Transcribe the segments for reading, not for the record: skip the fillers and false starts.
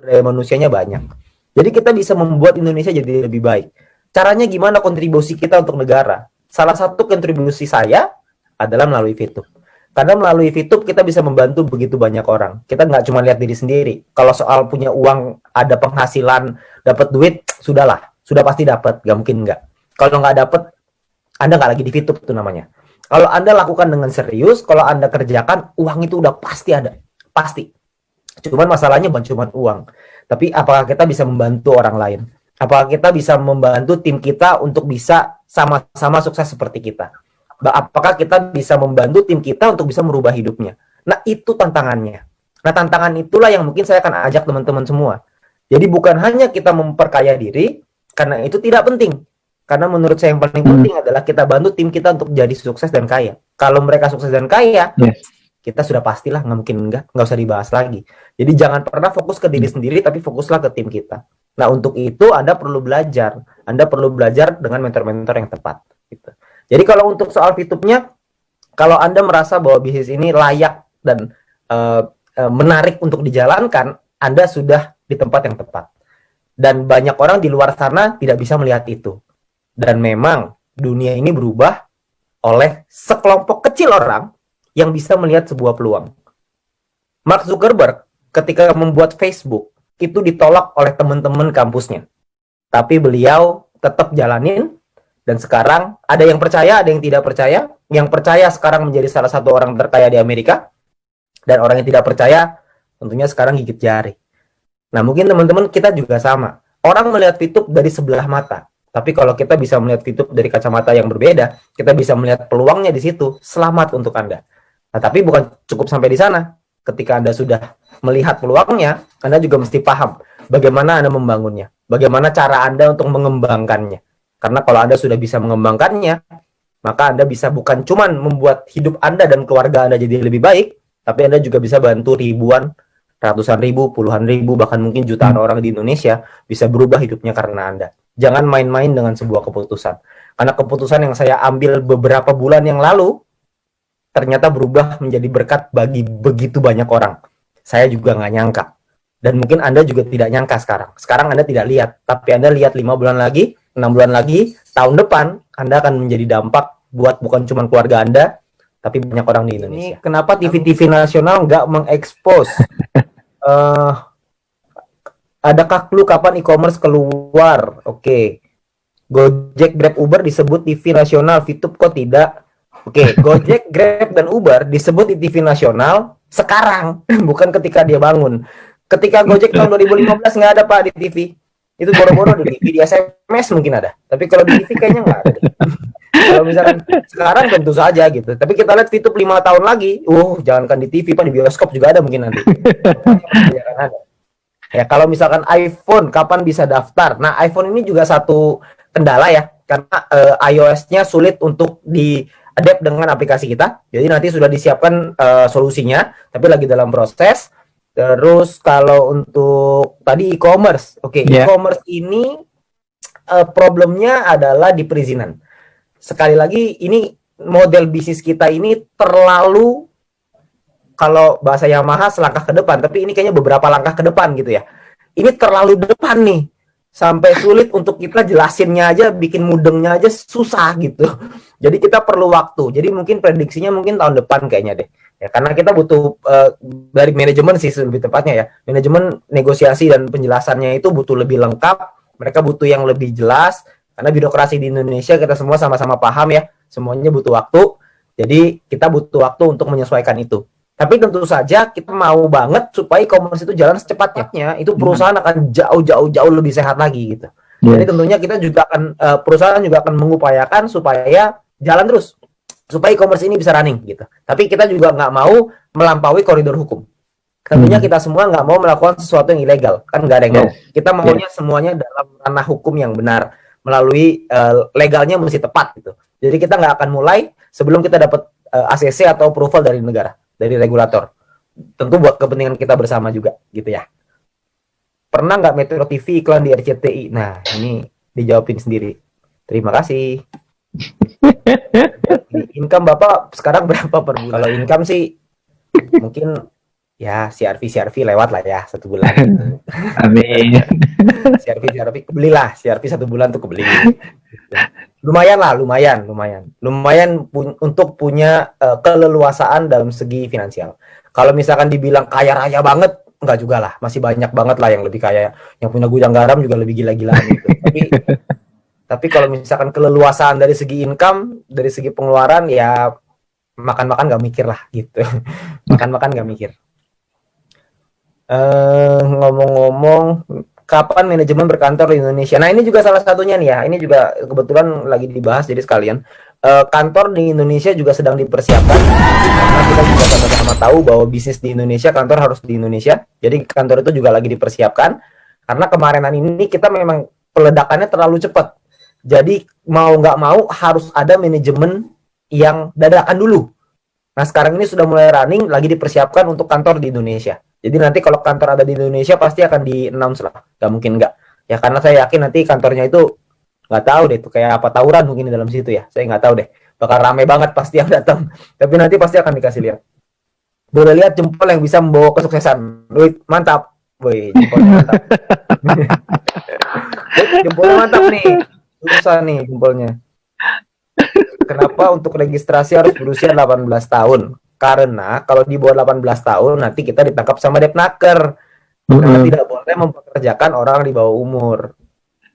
daya manusianya banyak. Jadi kita bisa membuat Indonesia jadi lebih baik. Caranya gimana kontribusi kita untuk negara? Salah satu kontribusi saya adalah melalui VTube. Karena melalui VTube kita bisa membantu begitu banyak orang. Kita nggak cuma lihat diri sendiri. Kalau soal punya uang, ada penghasilan, dapat duit, sudahlah. Sudah pasti dapat, nggak mungkin nggak. Kalau nggak dapat, Anda nggak lagi di VTube itu namanya. Kalau Anda lakukan dengan serius, kalau Anda kerjakan, uang itu udah pasti ada. Pasti. Cuman masalahnya bukan cuma uang. Tapi apakah kita bisa membantu orang lain? Apakah kita bisa membantu tim kita untuk bisa sama-sama sukses seperti kita? Apakah kita bisa membantu tim kita untuk bisa merubah hidupnya? Nah, itu tantangannya. Nah, tantangan itulah yang mungkin saya akan ajak teman-teman semua. Jadi bukan hanya kita memperkaya diri, karena itu tidak penting. Karena menurut saya yang paling penting adalah kita bantu tim kita untuk jadi sukses dan kaya. Kalau mereka sukses dan kaya, kita sudah pastilah nggak mungkin nggak usah dibahas lagi. Jadi jangan pernah fokus ke diri sendiri, tapi fokuslah ke tim kita. Nah, untuk itu Anda perlu belajar. Anda perlu belajar dengan mentor-mentor yang tepat. Gitu. Jadi kalau untuk soal VTube-nya, kalau Anda merasa bahwa bisnis ini layak dan menarik untuk dijalankan, Anda sudah di tempat yang tepat. Dan banyak orang di luar sana tidak bisa melihat itu. Dan memang dunia ini berubah oleh sekelompok kecil orang yang bisa melihat sebuah peluang. Mark Zuckerberg ketika membuat Facebook, itu ditolak oleh teman-teman kampusnya. Tapi beliau tetap jalanin. Dan sekarang ada yang percaya, ada yang tidak percaya. Yang percaya sekarang menjadi salah satu orang terkaya di Amerika. Dan orang yang tidak percaya tentunya sekarang gigit jari. Nah, mungkin teman-teman kita juga sama. Orang melihat VTube dari sebelah mata. Tapi kalau kita bisa melihat VTube dari kacamata yang berbeda, kita bisa melihat peluangnya di situ. Selamat untuk Anda. Nah, tapi bukan cukup sampai di sana. Ketika Anda sudah melihat peluangnya, Anda juga mesti paham bagaimana Anda membangunnya. Bagaimana cara Anda untuk mengembangkannya. Karena kalau Anda sudah bisa mengembangkannya, maka Anda bisa bukan cuma membuat hidup Anda dan keluarga Anda jadi lebih baik, tapi Anda juga bisa bantu ribuan, ratusan ribu, puluhan ribu, bahkan mungkin jutaan orang di Indonesia bisa berubah hidupnya karena Anda. Jangan main-main dengan sebuah keputusan. Karena keputusan yang saya ambil beberapa bulan yang lalu, ternyata berubah menjadi berkat bagi begitu banyak orang. Saya juga nggak nyangka. Dan mungkin Anda juga tidak nyangka sekarang. Sekarang Anda tidak lihat, tapi Anda lihat 5 bulan lagi, 6 bulan lagi, tahun depan, Anda akan menjadi dampak buat bukan cuma keluarga Anda, tapi banyak orang di Indonesia. Ini kenapa TV-TV nasional nggak mengekspos? Adakah clue kapan e-commerce keluar? Oke. Gojek, Grab, Uber disebut TV nasional, VTube kok tidak? Oke, Gojek, Grab, dan Uber disebut di TV nasional sekarang, bukan ketika dia bangun. Ketika Gojek tahun 2015 nggak ada Pak di TV. Itu boro-boro di TV, di SMS mungkin ada. Tapi kalau di TV kayaknya nggak ada. Kalau misalkan sekarang tentu saja gitu. Tapi kita lihat VTube 5 tahun lagi, jangankan di TV Pak, di bioskop juga ada mungkin nanti. Ya, kalau misalkan iPhone kapan bisa daftar? Nah, iPhone ini juga satu kendala ya, karena iOS-nya sulit untuk di-adapt dengan aplikasi kita. Jadi nanti sudah disiapkan solusinya, tapi lagi dalam proses. Terus kalau untuk tadi e-commerce, e-commerce ini problemnya adalah di perizinan. Sekali lagi, ini model bisnis kita ini terlalu, kalau bahasa Yamaha selangkah ke depan, tapi ini kayaknya beberapa langkah ke depan gitu ya. Ini terlalu depan nih, sampai sulit untuk kita jelasinnya aja, bikin mudengnya aja susah gitu. Jadi kita perlu waktu. Jadi mungkin prediksinya mungkin tahun depan kayaknya deh. Ya, karena kita butuh dari manajemen sih lebih tepatnya ya. Manajemen negosiasi dan penjelasannya itu butuh lebih lengkap. Mereka butuh yang lebih jelas. Karena birokrasi di Indonesia kita semua sama-sama paham ya. Semuanya butuh waktu. Jadi kita butuh waktu untuk menyesuaikan itu. Tapi tentu saja kita mau banget supaya e-commerce itu jalan secepatnya. Itu perusahaan akan jauh lebih sehat lagi gitu. Jadi tentunya kita juga akan perusahaan juga akan mengupayakan supaya jalan terus. Supaya e-commerce ini bisa running gitu. Tapi kita juga nggak mau melampaui koridor hukum. Tentunya kita semua nggak mau melakukan sesuatu yang ilegal. Kan nggak ada yang mau. Kita maunya semuanya dalam ranah hukum yang benar. Melalui legalnya mesti tepat gitu. Jadi kita nggak akan mulai sebelum kita dapat ACC atau approval dari negara, dari regulator. Tentu buat kepentingan kita bersama juga gitu ya. Pernah nggak Metro TV iklan di RCTI? Nah, ini dijawabin sendiri. Terima kasih. Income Bapak sekarang berapa per bulan? Kalau income sih mungkin Ya, CRV lewat lah ya 1 bulan gitu. Amin. CRV belilah, CRV 1 bulan tuh kebeli. Lumayan lah, lumayan untuk punya keleluasaan dalam segi finansial. Kalau misalkan dibilang kaya raya banget, enggak juga lah, masih banyak banget lah yang lebih kaya, yang punya gudang garam juga lebih gila-gilaan gitu. Tapi kalau misalkan keleluasaan dari segi income, dari segi pengeluaran, ya makan-makan nggak mikir lah gitu. Makan-makan nggak mikir. Ngomong-ngomong, kapan manajemen berkantor di Indonesia? Nah, ini juga salah satunya nih ya. Ini juga kebetulan lagi dibahas, jadi sekalian. Kantor di Indonesia juga sedang dipersiapkan karena kita juga sama-sama tahu bahwa bisnis di Indonesia, kantor harus di Indonesia. Jadi kantor itu juga lagi dipersiapkan karena kemarinan ini kita memang peledakannya terlalu cepat. Jadi mau nggak mau harus ada manajemen yang dadakan dulu. Nah, sekarang ini sudah mulai running, lagi dipersiapkan untuk kantor di Indonesia. Jadi nanti kalau kantor ada di Indonesia pasti akan di-announce lah. Gak mungkin nggak. Ya karena saya yakin nanti kantornya itu nggak tahu deh itu kayak apa, tawuran mungkin di dalam situ ya. Saya nggak tahu deh. Bakal rame banget pasti yang datang. Tapi nanti pasti akan dikasih lihat. Boleh lihat jempol yang bisa membawa kesuksesan. Wih, mantap. Wih, jempolnya mantap. Jempolnya mantap nih. Susah nih jempolnya. Kenapa untuk registrasi harus berusia 18 tahun? Karena kalau di bawah 18 tahun nanti kita ditangkap sama Depnaker. Karena tidak boleh mempekerjakan orang di bawah umur.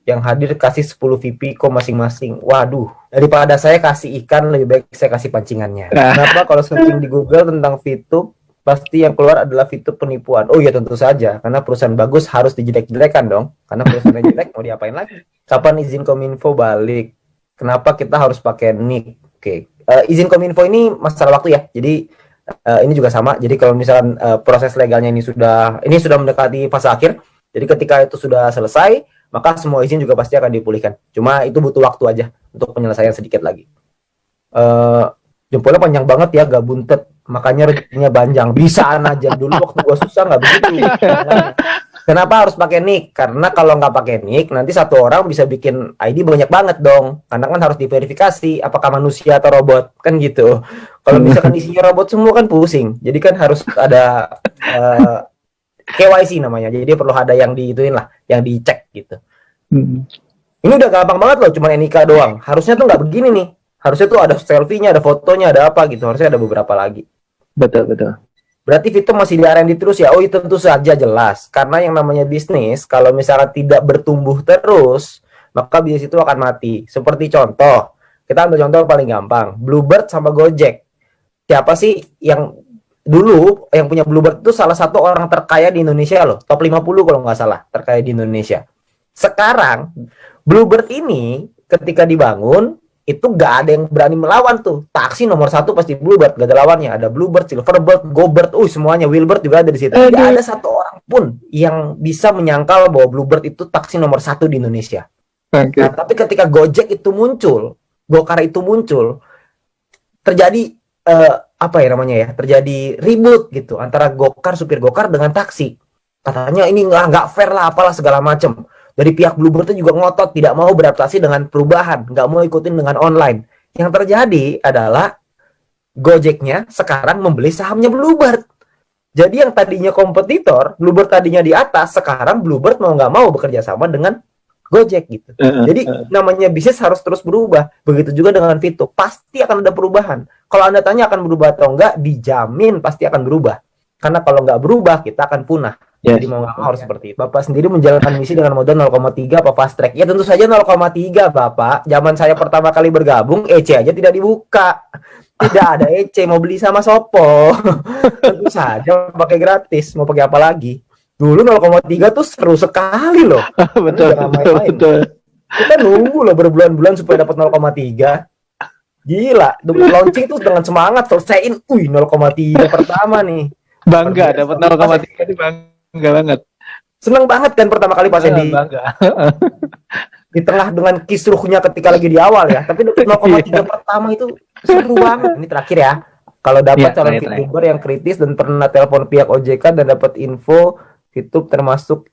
Yang hadir kasih 10 VP kok masing-masing. Waduh, daripada saya kasih ikan lebih baik saya kasih pancingannya. Kenapa kalau searching di Google tentang VTube pasti yang keluar adalah VTube penipuan? Oh iya tentu saja, karena perusahaan bagus harus dijelek-jelekan dong. Karena perusahaan yang jelek mau diapain lagi? Kapan izin Kominfo balik? Kenapa kita harus pakai NIK? Oke, izin Kominfo ini masalah waktu ya. Jadi ini juga sama. Jadi kalau misalkan proses legalnya ini sudah mendekati fase akhir. Jadi ketika itu sudah selesai, maka semua izin juga pasti akan dipulihkan. Cuma itu butuh waktu aja untuk penyelesaian sedikit lagi. Jempolnya panjang banget ya, gak buntet. Makanya rezekinya banjang. Bisaan aja dulu waktu gua susah nggak begitu. Kenapa harus pakai nick? Karena kalau nggak pakai nick, nanti satu orang bisa bikin ID banyak banget dong. Karena kan harus diverifikasi apakah manusia atau robot, kan gitu. Kalau misalkan isinya robot semua kan pusing. Jadi kan harus ada KYC namanya. Jadi perlu ada yang diituin lah, yang dicek gitu. Ini udah gampang banget loh, cuma NIK doang. Harusnya tuh nggak begini nih. Harusnya tuh ada selfie-nya, ada fotonya, ada apa gitu. Harusnya ada beberapa lagi. Betul. Berarti itu masih di R&D terus ya? Oh, itu tentu saja jelas. Karena yang namanya bisnis, kalau misalkan tidak bertumbuh terus, maka bisnis itu akan mati. Seperti contoh, kita ambil contoh paling gampang. Bluebird sama Gojek. Siapa sih yang dulu yang punya Bluebird itu salah satu orang terkaya di Indonesia loh. Top 50 kalau nggak salah, terkaya di Indonesia. Sekarang, Bluebird ini ketika dibangun, itu gak ada yang berani melawan tuh. Taksi nomor 1 pasti Bluebird, gak ada lawannya. Ada Bluebird, Silverbird, GoBird, semuanya. Wheelbird juga ada di situ. Gak ada satu orang pun yang bisa menyangkal bahwa Bluebird itu taksi nomor 1 di Indonesia. Okay. Nah, tapi ketika Gojek itu muncul, Gokar itu muncul, terjadi apa ya namanya ya? Terjadi ribut gitu antara Gokar, supir Gokar dengan taksi. Katanya ini nggak fair lah, apalah segala macam. Dari pihak Bluebird itu juga ngotot, tidak mau beradaptasi dengan perubahan, nggak mau ikutin dengan online. Yang terjadi adalah Gojeknya sekarang membeli sahamnya Bluebird. Jadi yang tadinya kompetitor, Bluebird tadinya di atas, sekarang Bluebird mau nggak mau bekerja sama dengan Gojek gitu. Jadi namanya bisnis harus terus berubah. Begitu juga dengan Vito, pasti akan ada perubahan. Kalau Anda tanya akan berubah atau enggak, dijamin pasti akan berubah. Karena kalau nggak berubah, kita akan punah. Jadi mau nggak mau harus seperti itu. Bapak sendiri menjalankan misi dengan modal 0,3 apa fast track? Ya tentu saja 0,3 Bapak. Zaman saya pertama kali bergabung, EC aja tidak dibuka. Tidak ada EC, mau beli sama Sopo. Tentu saja pakai gratis, mau pakai apa lagi? Dulu 0,3 tuh seru sekali loh. Betul. Kita nunggu loh berbulan-bulan supaya dapat 0,3. Gila, launching tuh dengan semangat selesaiin, 0,3 pertama nih. Bangga dapat 0,3 nih, bangga banget. Seneng banget kan pertama kali pas di bangga. Di tengah dengan kisruhnya ketika lagi di awal ya, tapi 0,3 pertama itu seru banget. Ini terakhir ya. Kalau dapat calon VTuber yang kritis dan pernah telepon pihak OJK dan dapat info VTube termasuk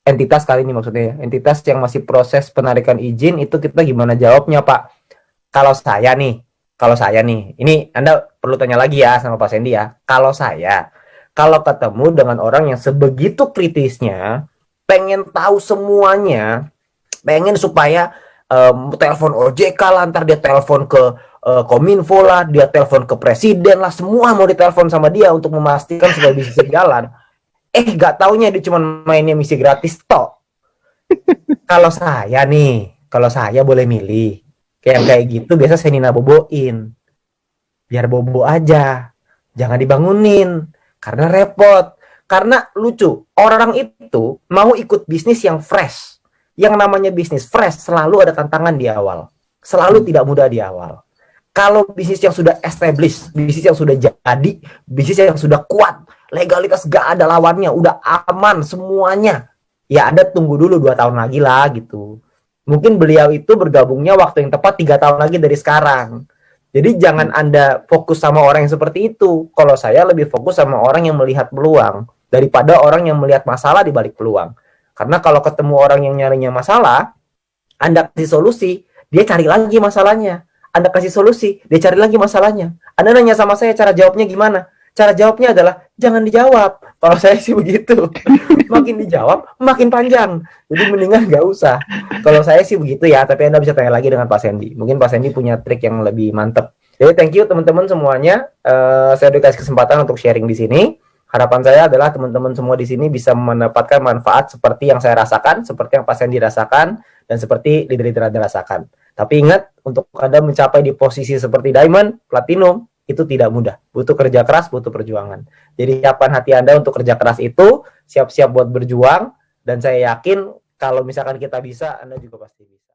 entitas kali ini maksudnya ya. Entitas yang masih proses penarikan izin, itu kita gimana jawabnya, Pak? Kalau saya nih, ini Anda perlu tanya lagi ya sama Pak Sandy ya. Kalau saya kalau ketemu dengan orang yang sebegitu kritisnya, pengen tahu semuanya, pengen supaya telepon OJK lah, ntar dia telepon ke Kominfo lah, dia telepon ke presiden lah, semua mau ditelepon sama dia untuk memastikan supaya bisa jalan. Gak taunya dia cuma mainnya misi gratis toh. Kalau saya boleh milih, kayak gitu biasa saya Nina boboin, biar bobo aja, jangan dibangunin, karena repot, karena lucu, orang itu mau ikut bisnis yang fresh, yang namanya bisnis fresh selalu ada tantangan di awal, selalu tidak mudah di awal. Kalau bisnis yang sudah established, bisnis yang sudah jadi, bisnis yang sudah kuat, legalitas gak ada lawannya, udah aman semuanya, ya Anda tunggu dulu 2 tahun lagi lah gitu. Mungkin beliau itu bergabungnya waktu yang tepat 3 tahun lagi dari sekarang. Jadi jangan Anda fokus sama orang yang seperti itu. Kalau saya lebih fokus sama orang yang melihat peluang daripada orang yang melihat masalah di balik peluang. Karena kalau ketemu orang yang nyarinya masalah, Anda kasih solusi, dia cari lagi masalahnya. Anda kasih solusi, dia cari lagi masalahnya. Anda nanya sama saya cara jawabnya gimana? Cara jawabnya adalah jangan dijawab. Kalau saya sih begitu. Makin dijawab, makin panjang. Jadi mendingan nggak usah. Kalau saya sih begitu ya, tapi Anda bisa tanya lagi dengan Pak Sandy. Mungkin Pak Sandy punya trik yang lebih mantep. Jadi thank you teman-teman semuanya. Saya udah kasih kesempatan untuk sharing di sini. Harapan saya adalah teman-teman semua di sini bisa mendapatkan manfaat seperti yang saya rasakan, seperti yang Pak Sandy rasakan, dan seperti leader-leader Anda rasakan. Tapi ingat, untuk Anda mencapai di posisi seperti Diamond, Platinum, itu tidak mudah. Butuh kerja keras, butuh perjuangan. Jadi siapkan hati Anda untuk kerja keras itu, siap-siap buat berjuang, dan saya yakin kalau misalkan kita bisa, Anda juga pasti bisa.